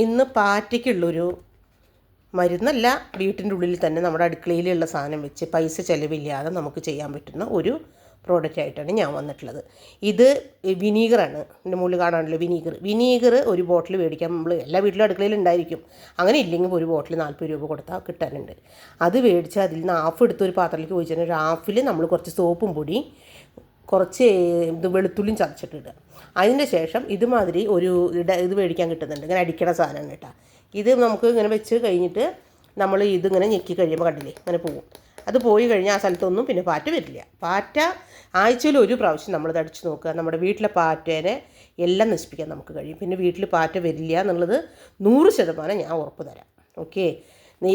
ഇന്ന് പാറ്റയ്ക്കുള്ളൊരു മരുന്നല്ല, വീട്ടിൻ്റെ ഉള്ളിൽ തന്നെ നമ്മുടെ അടുക്കളയിലുള്ള സാധനം വെച്ച് പൈസ ചിലവില്ലാതെ നമുക്ക് ചെയ്യാൻ പറ്റുന്ന ഒരു പ്രോഡക്റ്റായിട്ടാണ് ഞാൻ വന്നിട്ടുള്ളത്. ഇത് വിനീഗറാണ്. എൻ്റെ മുകളിൽ കാണാനുള്ള വിനീഗർ ഒരു ബോട്ടിൽ മേടിക്കാൻ നമ്മൾ എല്ലാ വീട്ടിലും അടുക്കളയിൽ ഉണ്ടായിരിക്കും. അങ്ങനെ ഇല്ലെങ്കിൽ ഒരു ബോട്ടിൽ 40 രൂപ കൊടുത്താൽ കിട്ടാനുണ്ട്. അത് മേടിച്ച് അതിൽ നിന്ന് ഹാഫ് എടുത്ത് ഒരു പാത്രത്തിലേക്ക് ഒഴിച്ചാൽ ഒരു ഹാഫിൽ നമ്മൾ കുറച്ച് സോപ്പും പൊടി, കുറച്ച് വെളുത്തുള്ളിയും ചതച്ചിട്ടിടുക. അതിൻ്റെ ശേഷം ഇതുമാതിരി ഒരു ഇത് മേടിക്കാൻ കിട്ടുന്നുണ്ട്, ഇങ്ങനെ അടിക്കണ സാധനമാണ് കേട്ടോ. ഇത് നമുക്ക് ഇങ്ങനെ വെച്ച് കഴിഞ്ഞിട്ട് നമ്മൾ ഇതിങ്ങനെ ഞെക്കി കഴിയുമ്പോൾ കണ്ടില്ലേ ഇങ്ങനെ പോകും. അത് പോയി കഴിഞ്ഞാൽ ആ സ്ഥലത്തൊന്നും പിന്നെ പാറ്റ വരില്ല. പാറ്റ ആഴ്ചയിൽ ഒരു പ്രാവശ്യം നമ്മളിത് അടിച്ച് നോക്കുക, നമ്മുടെ വീട്ടിലെ പാറ്റേനെ എല്ലാം നശിപ്പിക്കാൻ നമുക്ക് കഴിയും. പിന്നെ വീട്ടിൽ പാറ്റ വരില്ല എന്നുള്ളത് 100% ഞാൻ ഉറപ്പ് തരാം. ഓക്കെ,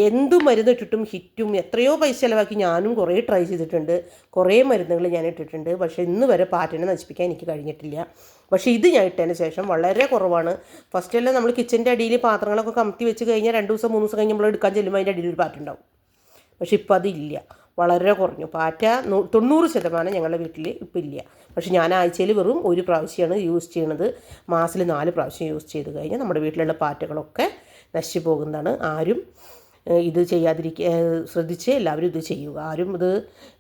എന്തു മരുന്നിട്ടിട്ടും ഹിറ്റും എത്രയോ പൈസ ചിലവാക്കി ഞാനും കുറേ ട്രൈ ചെയ്തിട്ടുണ്ട്, കുറേ മരുന്നുകൾ ഞാൻ ഇട്ടിട്ടുണ്ട്. പക്ഷേ ഇന്ന് വരെ പാറ്റനെ നശിപ്പിക്കാൻ എനിക്ക് കഴിഞ്ഞിട്ടില്ല. പക്ഷേ ഇത് ഞാൻ ഇട്ടതിന് ശേഷം വളരെ കുറവാണ്. ഫസ്റ്റെല്ലാം നമ്മൾ കിച്ചൻ്റെ അടിയിൽ പാത്രങ്ങളൊക്കെ കമത്തി വെച്ച് കഴിഞ്ഞാൽ 2 ദിവസം 3 ദിവസം കഴിഞ്ഞ് നമ്മൾ എടുക്കാൻ ചെല്ലുമ്പോൾ അതിൻ്റെ അടിയിൽ ഒരു പാറ്റ ഉണ്ടാവും. പക്ഷേ ഇപ്പോൾ അതില്ല, വളരെ കുറഞ്ഞു. പാറ്റ 90% ഞങ്ങളുടെ വീട്ടിൽ ഇപ്പോൾ ഇല്ല. പക്ഷേ ഞാൻ ആഴ്ചയിൽ വെറും ഒരു പ്രാവശ്യമാണ് യൂസ് ചെയ്യണത്. മാസത്തിൽ 4 പ്രാവശ്യം യൂസ് ചെയ്ത് കഴിഞ്ഞാൽ നമ്മുടെ വീട്ടിലുള്ള പാറ്റകളൊക്കെ നശിച്ചു പോകുന്നതാണ്. ആരും ഇത് ചെയ്യാതിരിക്കുക, ശ്രദ്ധിച്ച് എല്ലാവരും ഇത് ചെയ്യുക. ആരും ഇത്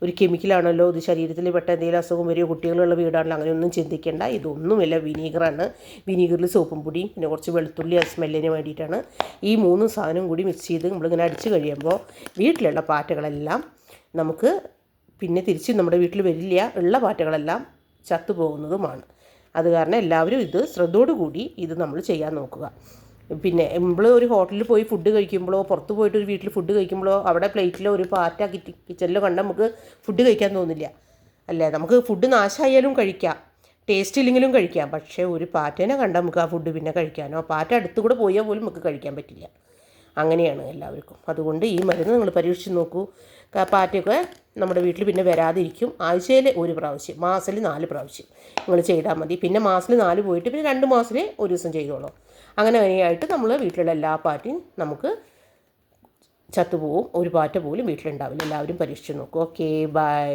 ഒരു കെമിക്കലാണല്ലോ, ഇത് ശരീരത്തിൽ പെട്ട എന്തെങ്കിലും അസുഖം വരികയോ, കുട്ടികളുള്ള വീടാണല്ലോ, അങ്ങനെയൊന്നും ചിന്തിക്കേണ്ട. ഇതൊന്നുമില്ല, വിനീഗറാണ്. വിനീഗറിൽ സോപ്പും പൊടിയും പിന്നെ കുറച്ച് വെളുത്തുള്ളി സ്മെല്ലിന് വേണ്ടിയിട്ടാണ്. ഈ 3 സാധനം കൂടി മിക്സ് ചെയ്ത് നമ്മളിങ്ങനെ അടിച്ച് കഴിയുമ്പോൾ വീട്ടിലുള്ള പാറ്റകളെല്ലാം നമുക്ക് പിന്നെ തിരിച്ച് നമ്മുടെ വീട്ടിൽ വരില്ല, ഉള്ള പാറ്റകളെല്ലാം ചത്തുപോകുന്നതുമാണ്. അത് കാരണം എല്ലാവരും ഇത് ശ്രദ്ധയോടുകൂടി ഇത് നമ്മൾ ചെയ്യാൻ നോക്കുക. പിന്നെ നമ്മൾ ഒരു ഹോട്ടലിൽ പോയി ഫുഡ് കഴിക്കുമ്പോഴോ, പുറത്ത് പോയിട്ട് ഒരു വീട്ടിൽ ഫുഡ് കഴിക്കുമ്പോഴോ, അവിടെ പ്ലേറ്റിലോ ഒരു പാറ്റ കിച്ചണിലോ കണ്ടാൽ നമുക്ക് ഫുഡ് കഴിക്കാൻ തോന്നില്ല അല്ലേ? നമുക്ക് ഫുഡ് നാശമായാലും കഴിക്കാം, ടേസ്റ്റ് ഇല്ലെങ്കിലും കഴിക്കാം. പക്ഷേ ഒരു പാറ്റേനെ കണ്ടാൽ നമുക്ക് ആ ഫുഡ് പിന്നെ കഴിക്കാനോ, പാറ്റ അടുത്തുകൂടെ പോയാൽ പോലും നമുക്ക് കഴിക്കാൻ പറ്റില്ല. അങ്ങനെയാണ് എല്ലാവർക്കും. അതുകൊണ്ട് ഈ മരുന്ന് നിങ്ങൾ പരീക്ഷിച്ച് നോക്കൂ. പാറ്റയൊക്കെ നമ്മുടെ വീട്ടിൽ പിന്നെ വരാതിരിക്കും. ആഴ്ചയിൽ ഒരു പ്രാവശ്യം, മാസത്തിൽ 4 പ്രാവശ്യം നിങ്ങൾ ചെയ്താൽ മതി. പിന്നെ മാസത്തിൽ 4 പോയിട്ട് പിന്നെ 2 മാസത്തിൽ ഒരു ദിവസം ചെയ്തോളൂ. അങ്ങനെയായിട്ട് നമ്മൾ വീട്ടിലുള്ള എല്ലാ പാറ്റയും നമുക്ക് ചത്തുപോകും. ഒരു പാറ്റ പോലും വീട്ടിലുണ്ടാവില്ല. എല്ലാവരും പരീക്ഷിച്ച് നോക്കൂ. Okay, by.